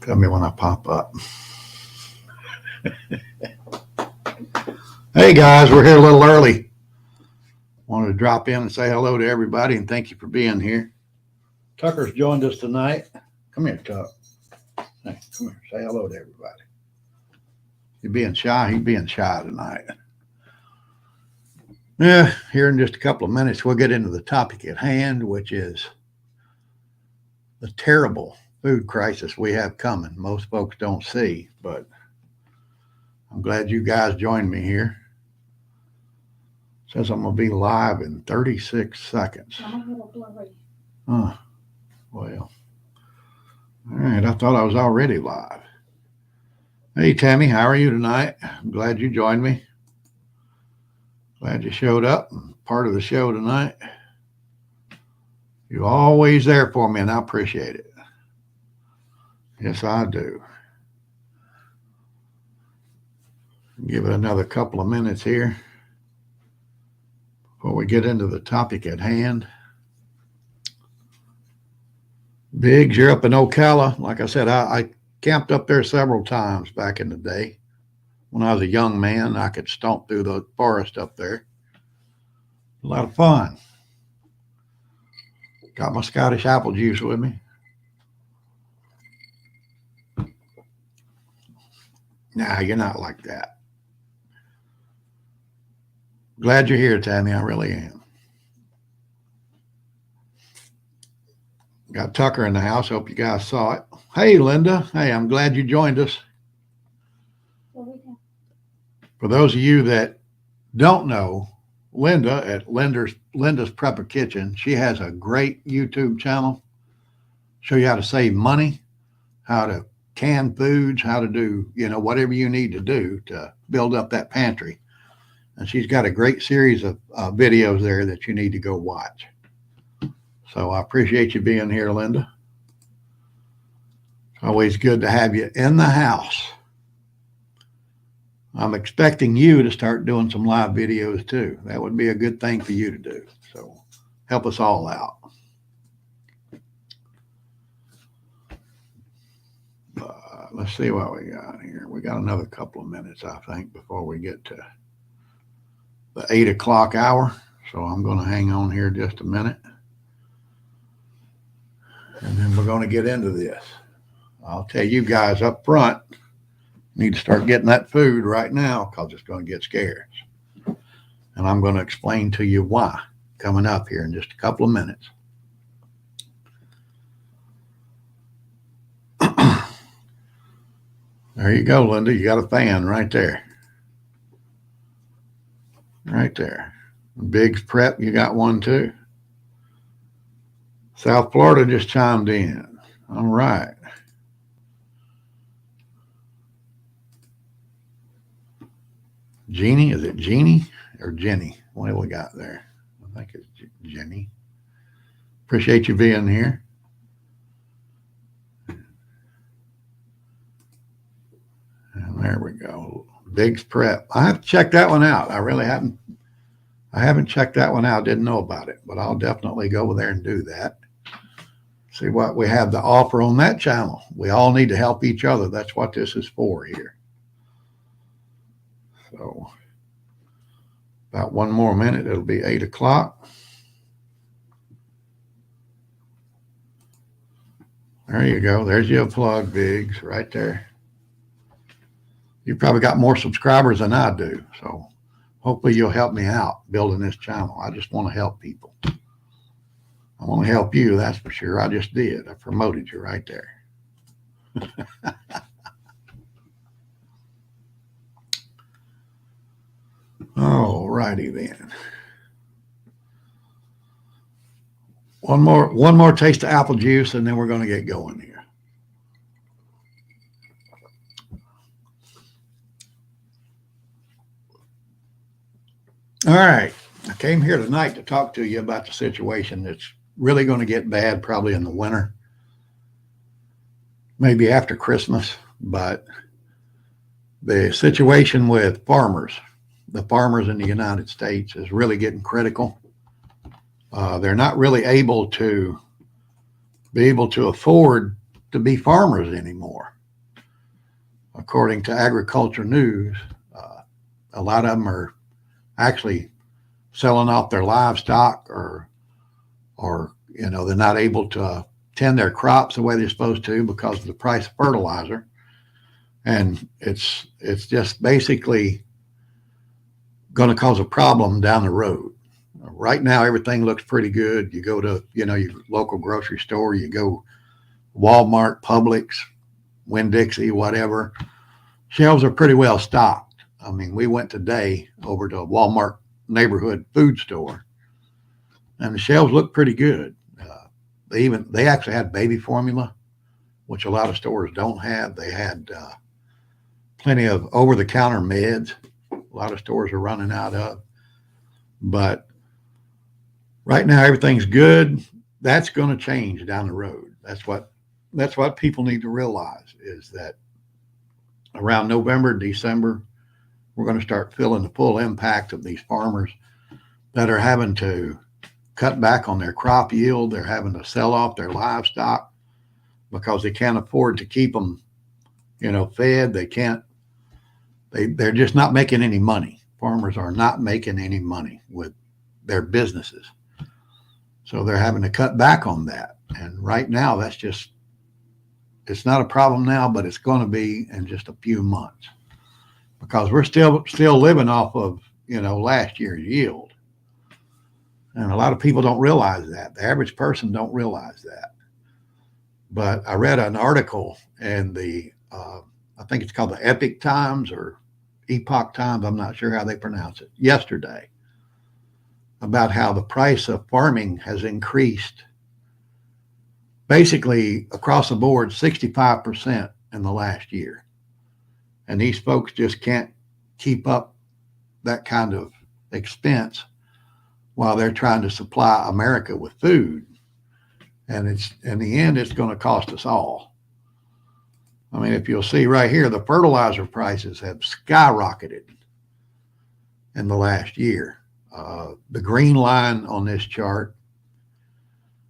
Tell me when I pop up. Hey guys, we're here a little early. Wanted to drop in and say hello to everybody and thank you for being here. Tucker's joined us tonight. Come here, Tuck. Hey, come here. Say hello to everybody. You being shy? He's being shy tonight. Yeah, here in just a couple of minutes, we'll get into the topic at hand, which is the terrible food crisis we have coming. Most folks don't see, but I'm glad you guys joined me here. Says I'm going to be live in 36 seconds. I'm a little blurry. Oh, well. All right, I thought I was already live. Hey, Tammy, how are you tonight? I'm glad you joined me. Glad you showed up and part of the show tonight. You're always there for me, and I appreciate it. Yes, I do. Give it another couple of minutes here before we get into the topic at hand. Biggs, you're up in Ocala. Like I said, I camped up there several times back in the day. When I was a young man, I could stomp through the forest up there. A lot of fun. Got my Scottish apple juice with me. Nah, you're not like that. Glad you're here, Tammy. I really am. Got Tucker in the house. Hope you guys saw it. Hey, Linda. Hey, I'm glad you joined us. For those of you that don't know, Linda at Linda's Prepper Kitchen, she has a great YouTube channel. Show you how to save money, how to can foods, how to do, whatever you need to do to build up that pantry. And she's got a great series of videos there that you need to go watch. So I appreciate you being here, Linda. It's always good to have you in the house. I'm expecting you to start doing some live videos too. That would be a good thing for you to do. So help us all out. Let's see what we got here. We got another couple of minutes, I think, before we get to the 8 o'clock hour. So I'm going to hang on here just a minute. And then we're going to get into this. I'll tell you guys up front, need to start getting that food right now because it's going to get scarce. And I'm going to explain to you why coming up here in just a couple of minutes. There you go, Linda. You got a fan right there. Right there. Biggs Prep, you got one too. South Florida just chimed in. All right. Jeannie, is it Jeannie or Jenny? What do we got there? I think it's Jenny. Appreciate you being here. And there we go. Biggs Prep. I have to check that one out. I really haven't. I haven't checked that one out. Didn't know about it, but I'll definitely go over there and do that. See what we have to offer on that channel. We all need to help each other. That's what this is for here. So about one more minute, it'll be 8 o'clock. There you go. There's your plug, Biggs, right there. You probably got more subscribers than I do. So hopefully you'll help me out building this channel. I just want to help people. I want to help you, that's for sure. I just did. I promoted you right there. All righty then. One more taste of apple juice, and then we're going to get going here. All right. I came here tonight to talk to you about the situation that's really going to get bad probably in the winter, maybe after Christmas, but the situation with the farmers in the United States is really getting critical. They're not really able to afford to be farmers anymore. According to Agriculture News, a lot of them are actually selling off their livestock, or they're not able to tend their crops the way they're supposed to because of the price of fertilizer. And it's just basically going to cause a problem down the road. Right now, everything looks pretty good. You go to, your local grocery store, you go Walmart, Publix, Winn-Dixie, whatever. Shelves are pretty well stocked. I mean, we went today over to a Walmart neighborhood food store, and the shelves look pretty good. They actually had baby formula, which a lot of stores don't have. They had plenty of over-the-counter meds. A lot of stores are running out of. But right now, everything's good. That's going to change down the road. That's what people need to realize, is that around November, December, we're going to start feeling the full impact of these farmers that are having to cut back on their crop yield. They're having to sell off their livestock because they can't afford to keep them, fed. They're just not making any money. Farmers are not making any money with their businesses. So they're having to cut back on that. And right now, it's not a problem now, but it's going to be in just a few months, because we're still living off of, last year's yield. And a lot of people don't realize that. The average person don't realize that. But I read an article in I think it's called the Epic Times or Epoch Times, I'm not sure how they pronounce it, yesterday, about how the price of farming has increased basically across the board 65% in the last year. And these folks just can't keep up that kind of expense while they're trying to supply America with food. And in the end, it's going to cost us all. I mean, if you'll see right here, the fertilizer prices have skyrocketed in the last year. The green line on this chart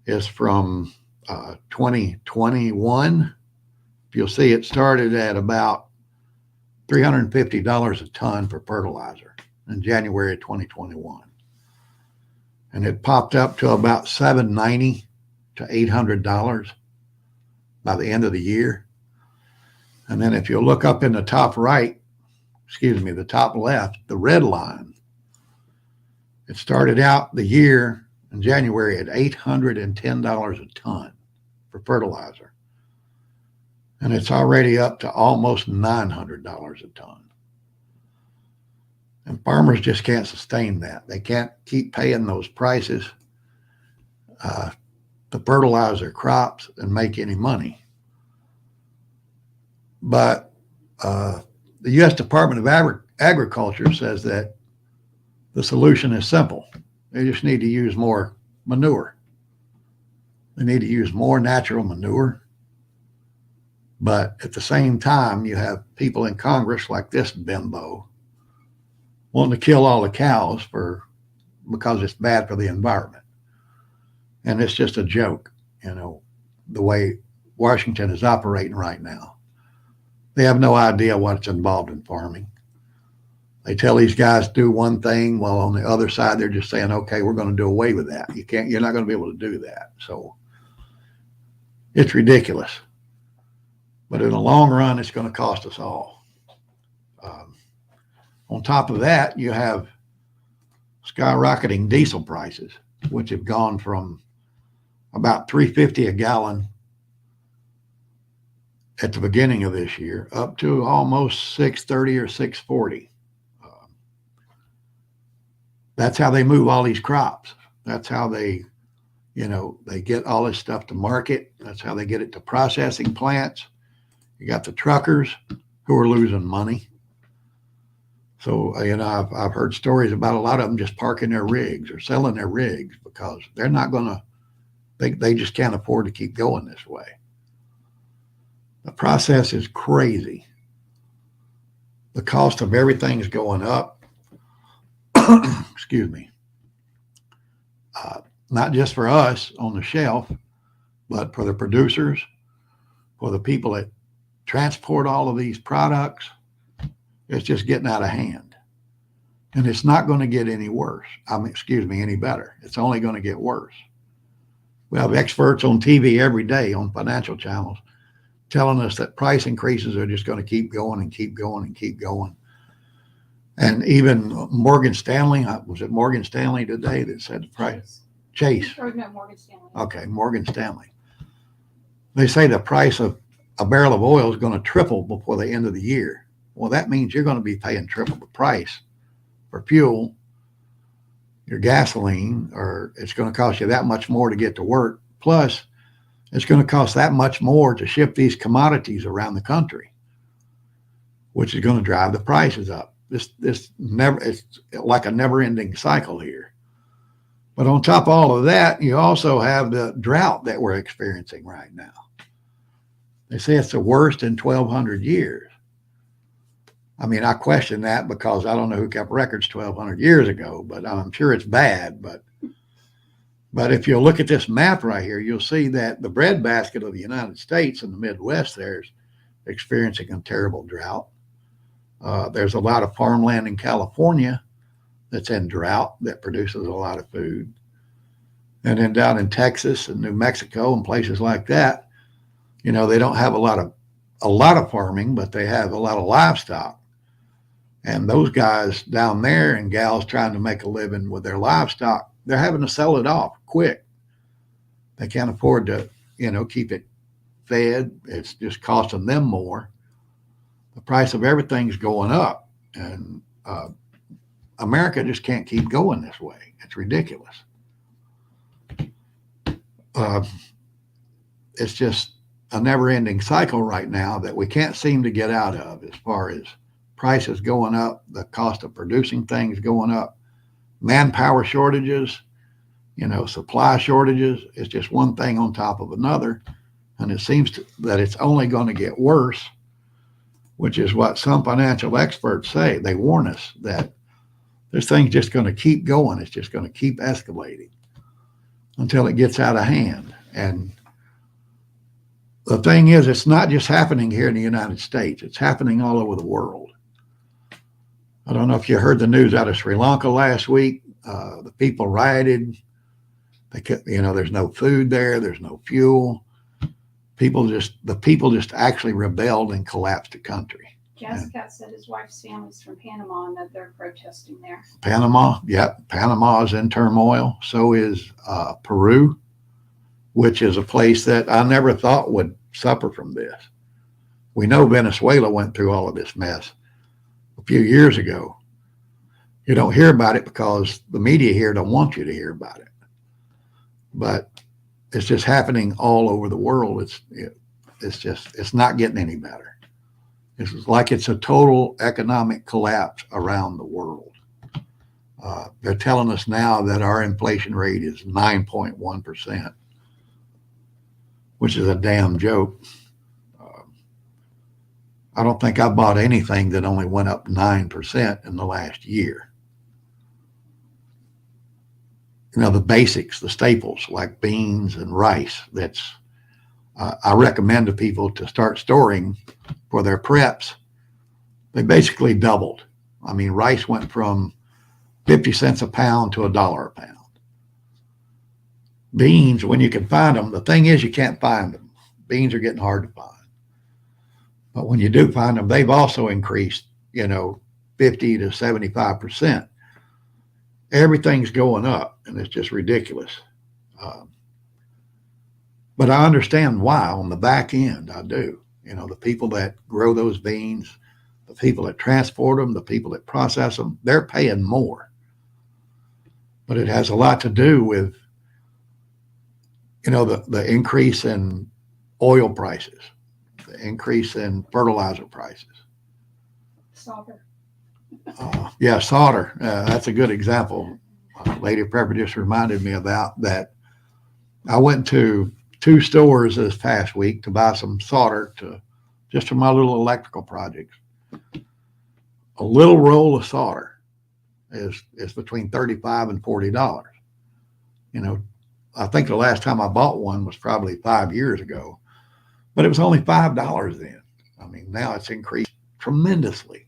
is from 2021. If you'll see, it started at about $350 a ton for fertilizer in January of 2021. And it popped up to about $790 to $800 by the end of the year. And then if you look up in the top right, the top left, the red line, it started out the year in January at $810 a ton for fertilizer. And it's already up to almost $900 a ton. And farmers just can't sustain that. They can't keep paying those prices to fertilize their crops and make any money. But the U.S. Department of Agriculture says that the solution is simple. They just need to use more manure. They need to use more natural manure. But at the same time, you have people in Congress like this bimbo wanting to kill all the cows because it's bad for the environment. And it's just a joke, the way Washington is operating right now. They have no idea what's involved in farming. They tell these guys to do one thing, while on the other side, they're just saying, okay, we're going to do away with that. You're not going to be able to do that. So it's ridiculous. But in the long run, it's going to cost us all. On top of that, you have skyrocketing diesel prices, which have gone from about $3.50 a gallon at the beginning of this year up to almost $6.30 or $6.40. That's how they move all these crops. That's how they get all this stuff to market. That's how they get it to processing plants. You got the truckers who are losing money. So, I've heard stories about a lot of them just parking their rigs or selling their rigs because they're not going to, they just can't afford to keep going this way. The process is crazy. The cost of everything's going up. Excuse me. Not just for us on the shelf, but for the producers for the people that transport all of these products, it's just getting out of hand. And it's not going to get any worse. Any better. It's only going to get worse. We have experts on TV every day on financial channels telling us that price increases are just going to keep going and keep going and keep going. And even Morgan Stanley, was it Morgan Stanley today that said the price? Chase. No, Morgan Stanley. Okay, Morgan Stanley. They say the price of a barrel of oil is going to triple before the end of the year. Well, that means you're going to be paying triple the price for fuel, your gasoline, or it's going to cost you that much more to get to work. Plus, it's going to cost that much more to ship these commodities around the country, which is going to drive the prices up. It's like a never-ending cycle here. But on top of all of that, you also have the drought that we're experiencing right now. They say it's the worst in 1,200 years. I mean, I question that because I don't know who kept records 1,200 years ago, but I'm sure it's bad. But if you look at this map right here, you'll see that the breadbasket of the United States in the Midwest there is experiencing a terrible drought. There's a lot of farmland in California that's in drought that produces a lot of food. And then down in Texas and New Mexico and places like that, you know, they don't have a lot of farming, but they have a lot of livestock. And those guys down there and gals trying to make a living with their livestock, they're having to sell it off quick. They can't afford to, keep it fed. It's just costing them more. The price of everything's going up, and America just can't keep going this way. It's ridiculous. It's just a never-ending cycle right now that we can't seem to get out of, as far as prices going up, the cost of producing things going up, manpower shortages, supply shortages. It's just one thing on top of another. And it seems that it's only going to get worse, which is what some financial experts say. They warn us that this thing's just going to keep going. It's just going to keep escalating until it gets out of hand. And the thing is, it's not just happening here in the United States. It's happening all over the world. I don't know if you heard the news out of Sri Lanka last week. The people rioted. There's no food there. There's no fuel. The people just actually rebelled and collapsed the country. Jascat said his wife's family's from Panama and that they're protesting there. Panama, yep. Panama is in turmoil. So is Peru, which is a place that I never thought would suffer from this. We know Venezuela went through all of this mess a few years ago. You don't hear about it because the media here don't want you to hear about it. But it's just happening all over the world. It's not getting any better. It's like it's a total economic collapse around the world. They're telling us now that our inflation rate is 9.1%, which is a damn joke. I don't think I bought anything that only went up 9% in the last year. The basics, the staples like beans and rice. I recommend to people to start storing for their preps. They basically doubled. I mean, rice went from 50 cents a pound to $1 a pound. Beans, when you can find them, the thing is you can't find them. Beans are getting hard to find. But when you do find them, they've also increased, 50 to 75%. Everything's going up, and it's just ridiculous. But I understand why on the back end. I do. The people that grow those beans, the people that transport them, the people that process them, they're paying more. But it has a lot to do with, the increase in oil prices, the increase in fertilizer prices. Solder. Yeah, solder. That's a good example. Lady Prepper just reminded me about that. I went to 2 stores this past week to buy some solder just for my little electrical projects. A little roll of solder is between $35 and $40. I think the last time I bought one was probably 5 years ago. But it was only $5 then. I mean, now it's increased tremendously.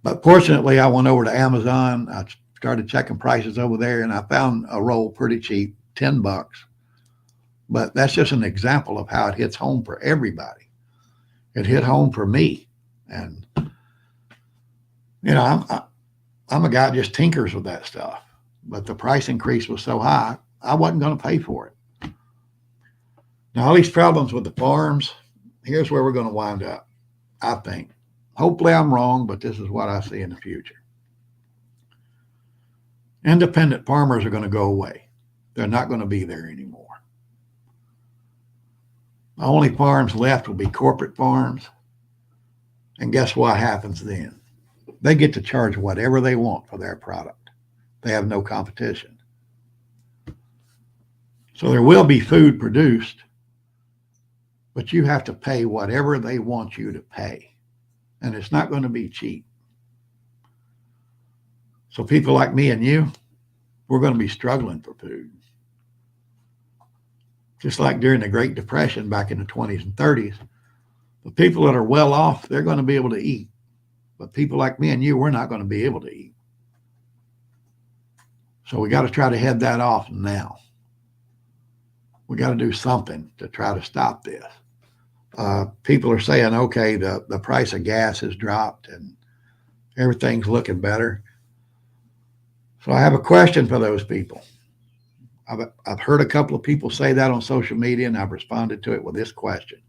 But fortunately, I went over to Amazon. I started checking prices over there, and I found a roll pretty cheap, $10. But that's just an example of how it hits home for everybody. It hit home for me. And, I'm a guy that just tinkers with that stuff. But the price increase was so high, I wasn't going to pay for it. Now, all these problems with the farms, here's where we're going to wind up, I think. Hopefully I'm wrong, but this is what I see in the future. Independent farmers are going to go away. They're not going to be there anymore. The only farms left will be corporate farms. And guess what happens then? They get to charge whatever they want for their product. They have no competition. So there will be food produced, but you have to pay whatever they want you to pay. And it's not going to be cheap. So people like me and you, we're going to be struggling for food. Just like during the Great Depression back in the 20s and 30s, the people that are well off, they're going to be able to eat. But people like me and you, we're not going to be able to eat. So we got to try to head that off now. We got to do something to try to stop this. People are saying, okay, the price of gas has dropped and everything's looking better. So I have a question for those people. I've heard a couple of people say that on social media, and I've responded to it with this question.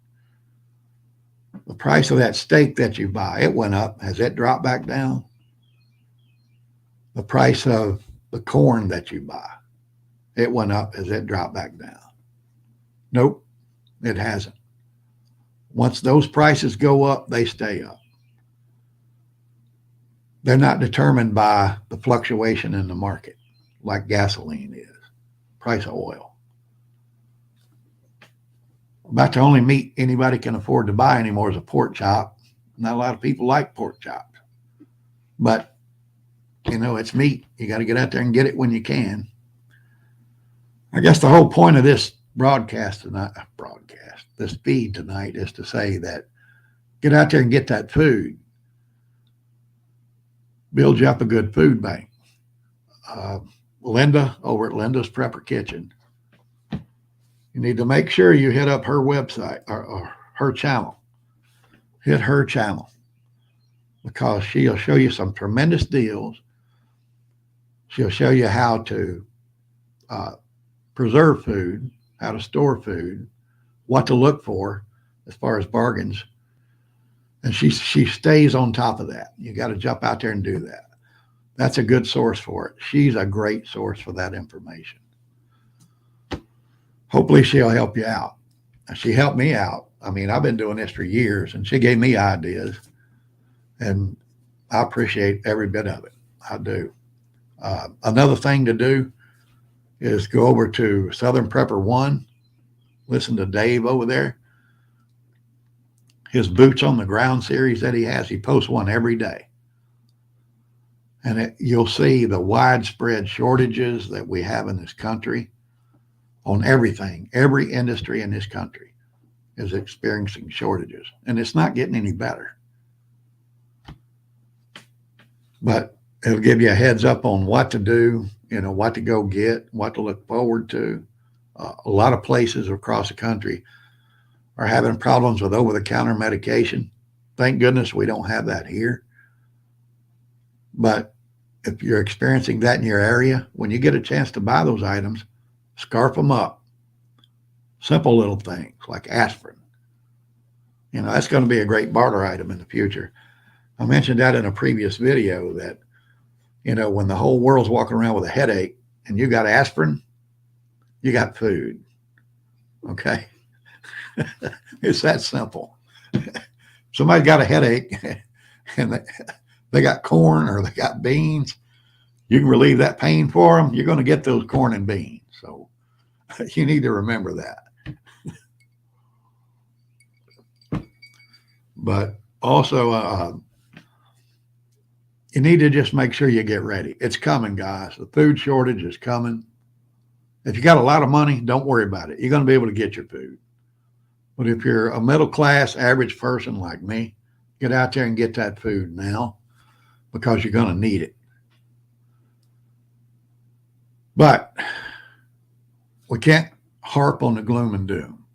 The price of that steak that you buy, it went up. Has it dropped back down? The price of the corn that you buy, it went up. Has it dropped back down? Nope, it hasn't. Once those prices go up, they stay up. They're not determined by the fluctuation in the market like gasoline is, price of oil. About the only meat anybody can afford to buy anymore is a pork chop. Not a lot of people like pork chops. But, it's meat. You got to get out there and get it when you can. I guess the whole point of this this feed tonight is to say that get out there and get that food. Build you up a good food bank. Linda over at Linda's Prepper Kitchen, you need to make sure you hit up her website or her channel. Hit her channel because she'll show you some tremendous deals. She'll show you how to preserve food, how to store food, what to look for as far as bargains. And she stays on top of that. You got to jump out there and do that. That's a good source for it. She's a great source for that information. Hopefully she'll help you out. She helped me out. I mean, I've been doing this for years, and she gave me ideas, and I appreciate every bit of it. I do. Another thing to do is go over to Southern Prepper One. Listen to Dave over there. His Boots on the Ground series that he has, he posts one every day. And you'll see the widespread shortages that we have in this country on everything. Every industry in this country is experiencing shortages, and it's not getting any better. But it'll give you a heads up on what to do, what to go get, what to look forward to. A lot of places across the country are having problems with over-the-counter medication. Thank goodness we don't have that here. But if you're experiencing that in your area, when you get a chance to buy those items, scarf them up. Simple little things like aspirin. That's going to be a great barter item in the future. I mentioned that in a previous video that, when the whole world's walking around with a headache and you got aspirin, you got food. Okay? It's that simple. Somebody got a headache and they got corn or they got beans. You can relieve that pain for them. You're going to get those corn and beans. So you need to remember that. But also, you need to just make sure you get ready. It's coming, guys. The food shortage is coming. If you got a lot of money, don't worry about it. You're going to be able to get your food. But if you're a middle class, average person like me, get out there and get that food now because you're going to need it. But we can't harp on the gloom and doom.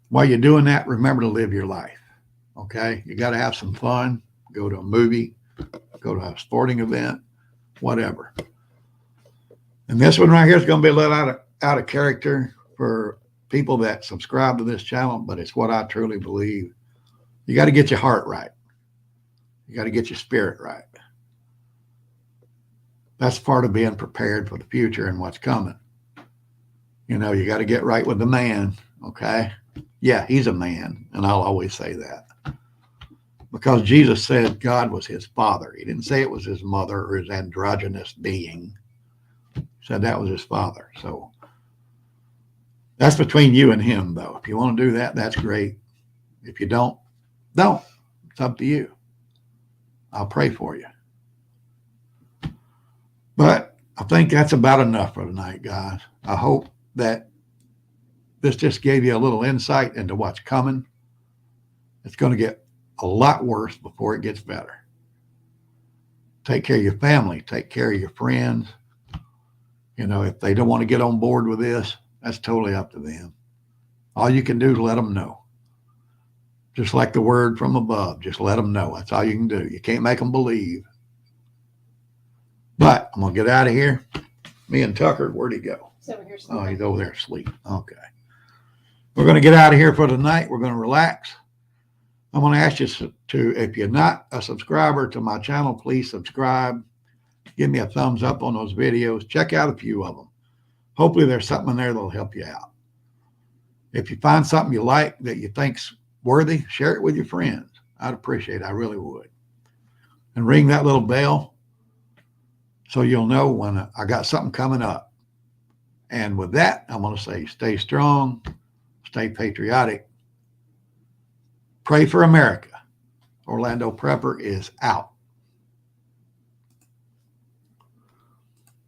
While you're doing that, remember to live your life. Okay? You got to have some fun. Go to a movie, go to a sporting event, whatever. And this one right here is going to be a little out of character for people that subscribe to this channel, but it's what I truly believe. You got to get your heart right. You got to get your spirit right. That's part of being prepared for the future and what's coming. You know, you got to get right with the man, okay? Yeah, he's a man, and I'll always say that. Because Jesus said God was his father. He didn't say it was his mother or his androgynous being. He said that was his father. So that's between you and him, though. If you want to do that, that's great. If you don't. It's up to you. I'll pray for you. But I think that's about enough for tonight, guys. I hope that this just gave you a little insight into what's coming. It's going to get a lot worse before it gets better. Take care of your family. Take care of your friends. You know, if they don't want to get on board with this, that's totally up to them. All you can do is let them know. Just like the word from above, just let them know. That's all you can do. You can't make them believe. But I'm going to get out of here. Me and Tucker, where'd he go? He's over here Oh, sleeping. he's over there asleep. Okay. We're going to get out of here for tonight. We're going to relax. I'm going to ask you to, if you're not a subscriber to my channel, please subscribe. Give me a thumbs up on those videos. Check out a few of them. Hopefully there's something in there that'll help you out. If you find something you like that you think's worthy, share it with your friends. I'd appreciate it. I really would. And ring that little bell so you'll know when I got something coming up. And with that, I'm going to say stay strong, stay patriotic, pray for America. Orlando Prepper is out.